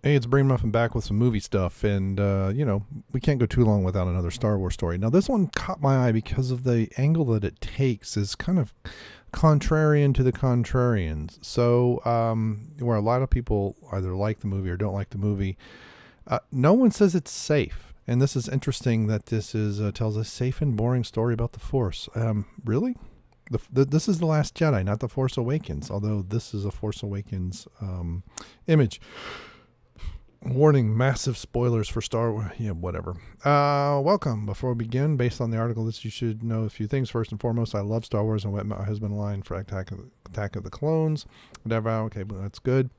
Hey, it's Brain Muffin back with some movie stuff, and we can't go too long without another Star Wars story. Now, this one caught my eye because of the angle that it takes is kind of contrarian to the contrarians. So, where a lot of people either like the movie or don't like the movie, no one says it's safe. And this is interesting that this is tells a safe and boring story about the Force. Really? This is The Last Jedi, not The Force Awakens, although this is a Force Awakens image. Warning, massive spoilers for Star Wars. Yeah, whatever. Welcome. Before we begin, based on the article, you should know a few things. First and foremost, I love Star Wars and went my husband line for Attack of the Clones. Whatever. Okay, but that's good.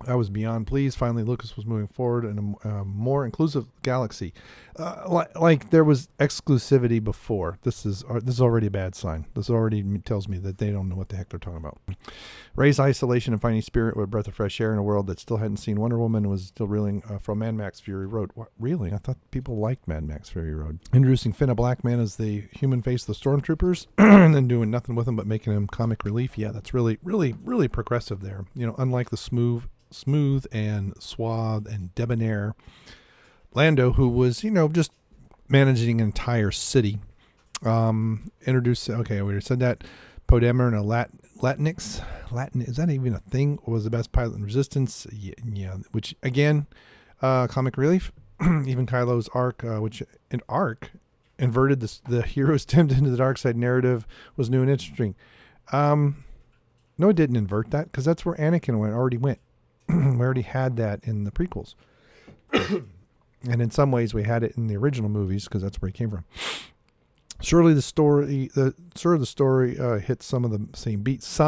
I was beyond pleased. Finally, Lucas was moving forward in a more inclusive galaxy. Like there was exclusivity before. This is already a bad sign. This already tells me that they don't know what the heck they're talking about. Rey's isolation and finding spirit with a breath of fresh air in a world that still hadn't seen Wonder Woman and was still reeling from Mad Max Fury Road. What, really? I thought people liked Mad Max Fury Road. Introducing Finn, a black man, as the human face of the stormtroopers, and then doing nothing with him but making him comic relief. Yeah, that's really, really, really progressive there. You know, unlike the smooth and suave and debonair Lando, who was, just managing an entire city. Introduced, okay, we already said that. Poe Dameron and Latinx. Latin, is that even a thing? Or was the best pilot in Resistance? Yeah, which, again, comic relief. Even Kylo's arc, which an arc inverted the hero's tempt into the dark side narrative, was new and interesting. No, it didn't invert that, because that's where Anakin already went. We already had that in the prequels. And in some ways we had it in the original movies because that's where he came from. Surely the story hits some of the same beats,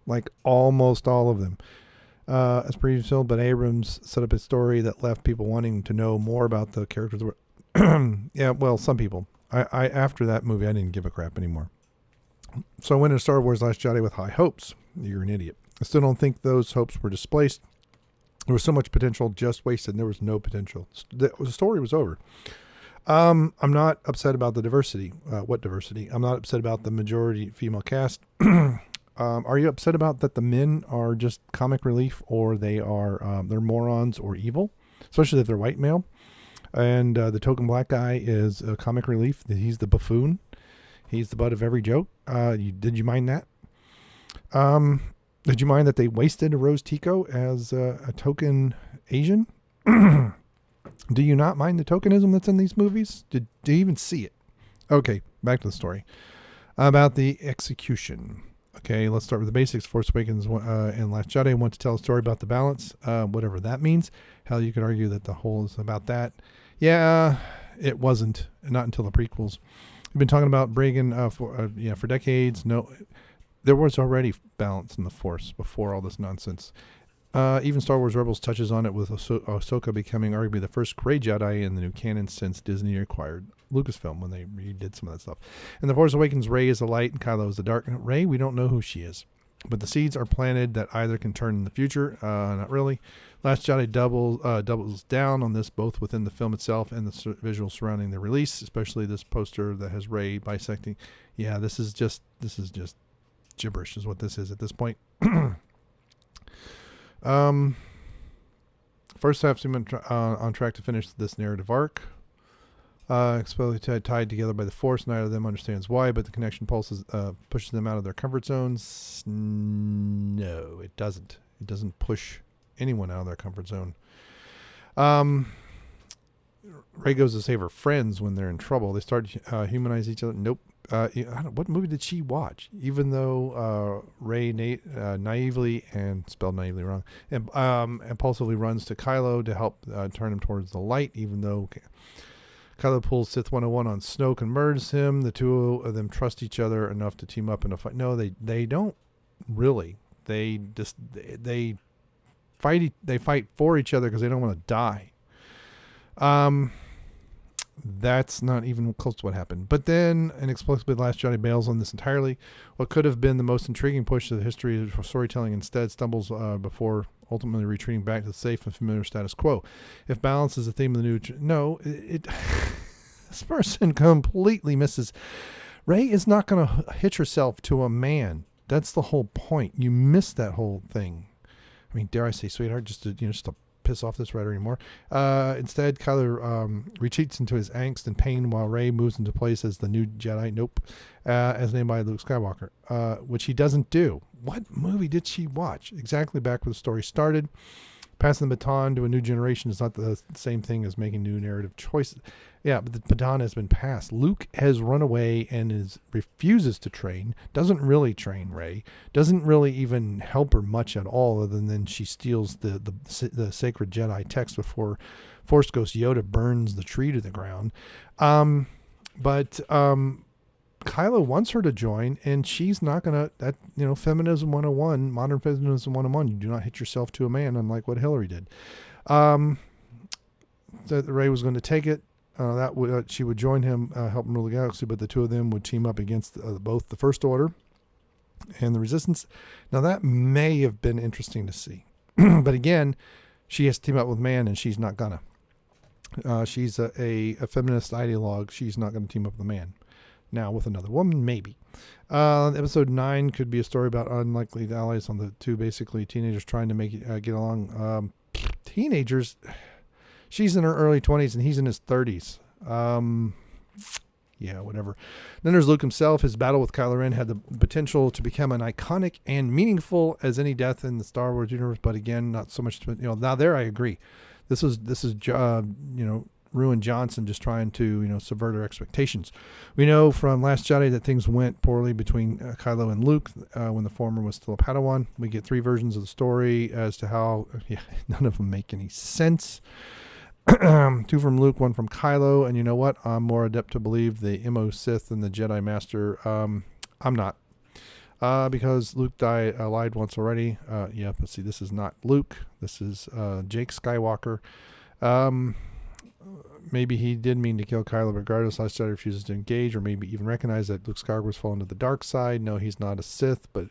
like almost all of them. As previously told, but Abrams set up a story that left people wanting to know more about the characters. Yeah, well, some people. I after that movie, I didn't give a crap anymore. So I went into Star Wars Last Jedi with high hopes. You're an idiot. I still don't think those hopes were displaced. There was so much potential just wasted, and there was no potential. The story was over. I'm not upset about the diversity. What diversity? I'm not upset about the majority female cast. Are you upset about that the men are just comic relief, or they're morons or evil, especially if they're white male? And the token black guy is a comic relief. He's the buffoon. He's the butt of every joke. Did you mind that? Did you mind that they wasted Rose Tico as a token Asian? Do you not mind the tokenism that's in these movies? Do you even see it? Okay, back to the story. About the execution. Okay, let's start with the basics. Force Awakens and Last Jedi want to tell a story about the balance, whatever that means. Hell, you could argue that the whole is about that. Yeah, it wasn't. Not until the prequels. We've been talking about Reagan for decades. No, there was already balance in the Force before all this nonsense. Even Star Wars Rebels touches on it with Ahsoka becoming arguably the first gray Jedi in the new canon since Disney acquired Lucasfilm when they redid some of that stuff. In The Force Awakens, Rey is the light and Kylo is the dark. Rey, we don't know who she is. But the seeds are planted that either can turn in the future. Not really. Last Jedi doubles down on this both within the film itself and the visuals surrounding the release, especially this poster that has Rey bisecting. Yeah, this is just gibberish is what this is at this point. First half seemed on track to finish this narrative arc. Explicitly tied together by the Force. Neither of them understands why, but the connection pushes them out of their comfort zones. No, it doesn't. It doesn't push anyone out of their comfort zone. Rey goes to save her friends when they're in trouble. They start humanize each other. Nope. What movie did she watch? Even though Rey naively, and spelled naively wrong, and impulsively runs to Kylo to help turn him towards the light, even though Kylo pulls Sith 101 on Snoke and murders him. The two of them trust each other enough to team up in a fight. No, they don't really. They fight for each other because they don't want to die. That's not even close to what happened. But then, inexplicably, Last Jedi bails on this entirely. What could have been the most intriguing push to the history of storytelling instead stumbles before ultimately retreating back to the safe and familiar status quo. If balance is the theme of the new... this person completely misses... Rey is not going to hitch herself to a man. That's the whole point. You miss that whole thing. I mean, dare I say, sweetheart, just a piss off this writer anymore. Instead, Kylo retreats into his angst and pain while Rey moves into place as the new Jedi. Nope. As named by Luke Skywalker, which he doesn't do. What movie did she watch? Exactly back where the story started. Passing the baton to a new generation is not the same thing as making new narrative choices. Yeah, but the baton has been passed. Luke has run away and refuses to train, doesn't really train Rey, doesn't really even help her much at all, other than she steals the sacred Jedi text before Force Ghost Yoda burns the tree to the ground. But Kylo wants her to join, and she's not going to, feminism 101, modern feminism 101, you do not hit yourself to a man, unlike what Hillary did. That Rey was going to take it. She would join him, help him rule the galaxy, but the two of them would team up against both the First Order and the Resistance. Now, that may have been interesting to see. But again, she has to team up with man, and she's not going to. She's a feminist ideologue. She's not going to team up with a man. Now, with another woman, maybe. Episode 9 could be a story about unlikely allies on the two basically teenagers trying to get along. Teenagers, she's in her early 20s and he's in his 30s. Yeah, whatever. Then there's Luke himself. His battle with Kylo Ren had the potential to become an iconic and meaningful as any death in the Star Wars universe, but again, not so much. Now there I agree. This is Ruin Johnson just trying to, subvert our expectations. We know from Last Jedi that things went poorly between Kylo and Luke when the former was still a Padawan. We get 3 versions of the story as to how, none of them make any sense. 2 from Luke, 1 from Kylo. And you know what? I'm more adept to believe the MO Sith than the Jedi Master. I'm not. Because Luke lied once already. But see, this is not Luke. This is Jake Skywalker. Maybe he did mean to kill Kylo regardless. Last Jedi refuses to engage, or maybe even recognize that Luke Skywalker was fallen to the dark side. No, he's not a Sith, but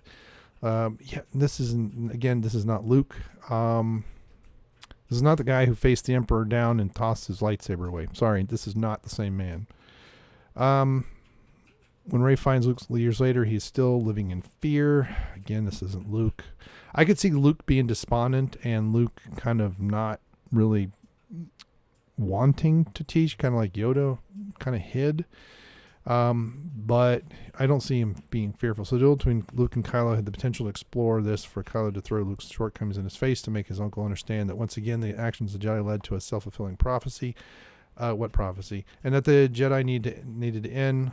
this is not Luke. This is not the guy who faced the Emperor down and tossed his lightsaber away. Sorry, this is not the same man. When Rey finds Luke years later, he's still living in fear. Again, this isn't Luke. I could see Luke being despondent and Luke kind of not really wanting to teach, kind of like Yoda kind of hid. But I don't see him being fearful. So the duel between Luke and Kylo had the potential to explore this, for Kylo to throw Luke's shortcomings in his face to make his uncle understand that once again the actions of the Jedi led to a self-fulfilling prophecy. What prophecy? And that the Jedi needed to end,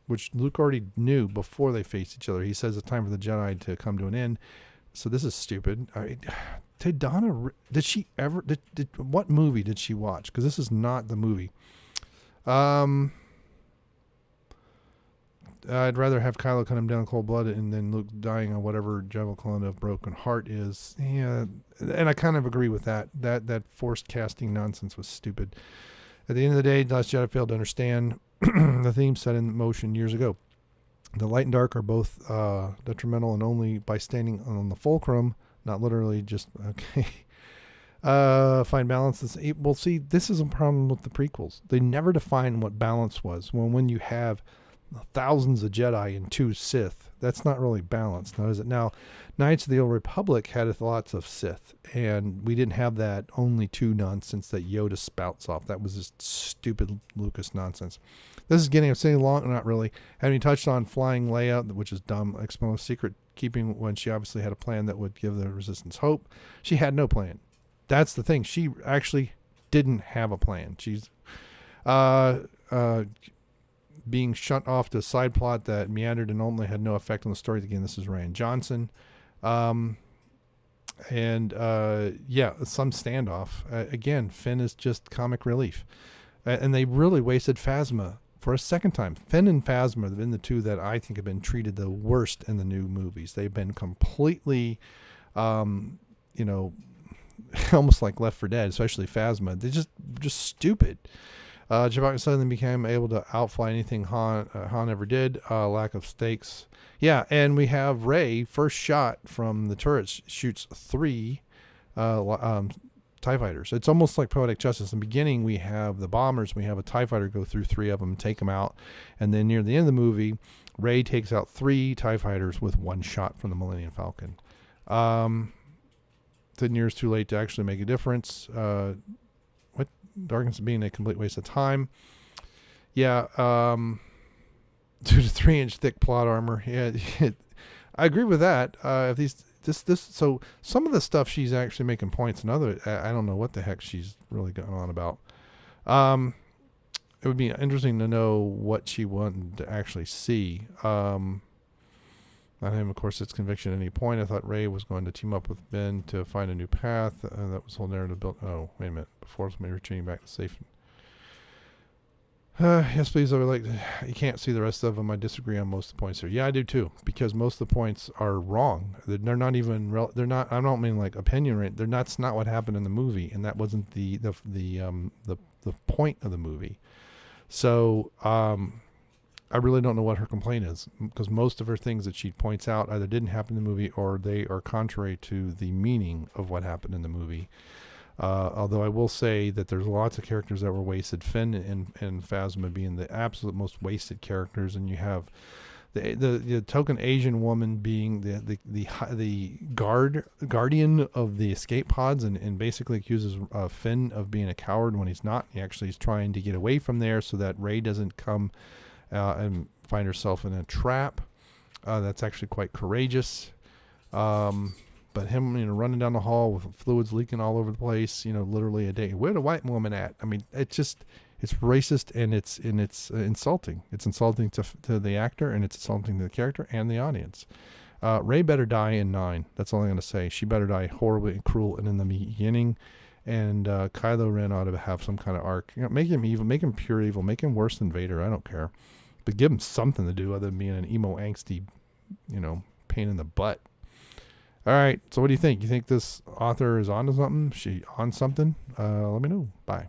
which Luke already knew before they faced each other. He says it's time for the Jedi to come to an end. So this is stupid. Did Donna, did she ever, what movie did she watch? Because this is not the movie. I'd rather have Kylo cut him down cold-blooded and then Luke dying on whatever Jabba clone of broken heart is. Yeah, and I kind of agree with that. That forced casting nonsense was stupid. At the end of the day, Last Jedi failed to understand the theme set in motion years ago. The light and dark are both detrimental, and only by standing on the fulcrum, not literally just, okay, find balance. Well, see, this is a problem with the prequels. They never define what balance was. When you have thousands of Jedi and 2 Sith, that's not really balanced, now is it? Now, Knights of the Old Republic had lots of Sith, and we didn't have that only 2 nonsense that Yoda spouts off. That was just stupid Lucas nonsense. This is getting, I'm saying long, not really. Having touched on flying Leia, which is dumb, exposed secret keeping when she obviously had a plan that would give the Resistance hope. She had no plan. That's the thing. She actually didn't have a plan. She's being shut off to a side plot that meandered and ultimately had no effect on the story. Again, this is Rian Johnson. Some standoff. Again, Finn is just comic relief. And they really wasted Phasma for a second time. Finn and Phasma have been the 2 that I think have been treated the worst in the new movies. They've been completely, almost like Left 4 Dead, especially Phasma. They're just stupid. Chewbacca suddenly became able to outfly anything Han ever did. Lack of stakes. Yeah, and we have Rey, first shot from the turrets, shoots 3 TIE fighters. It's almost like Poetic Justice. In the beginning, we have the bombers. We have a TIE fighter go through 3 of them, take them out. And then near the end of the movie, Rey takes out 3 TIE fighters with 1 shot from the Millennium Falcon. 10 years too late to actually make a difference. What darkness being a complete waste of time. Yeah, 2 to 3 inch thick plot armor. Yeah, I agree with that. If so some of the stuff she's actually making points, and other I don't know what the heck she's really going on about. It would be interesting to know what she wanted to actually see. Not him, of course, it's conviction at any point. I thought Rey was going to team up with Ben to find a new path. That was the whole narrative built. Oh, wait a minute. Before somebody retreating back to safe. Yes, please. I would like to. You can't see the rest of them. I disagree on most of the points here. Yeah, I do too, because most of the points are wrong. They're not even. They're not. I don't mean like opinion rate. That's not what happened in the movie, and that wasn't the point of the movie. So, I really don't know what her complaint is, because most of her things that she points out either didn't happen in the movie or they are contrary to the meaning of what happened in the movie. Although I will say that there's lots of characters that were wasted. Finn and Phasma being the absolute most wasted characters, and you have the token Asian woman being the guardian of the escape pods, and basically accuses Finn of being a coward when he's not. He actually is trying to get away from there so that Rey doesn't come and find herself in a trap. That's actually quite courageous. But him, running down the hall with fluids leaking all over the place, literally a day. Where the white woman at? I mean, it's racist and it's insulting. It's insulting to the actor, and it's insulting to the character and the audience. Rey better die in 9. That's all I'm going to say. She better die horribly and cruel and in the beginning. And Kylo Ren ought to have some kind of arc. Make him evil, make him pure evil, make him worse than Vader. I don't care. But give him something to do other than being an emo, angsty, pain in the butt. All right. So what do you think? You think this author is on to something? She on something? Let me know. Bye.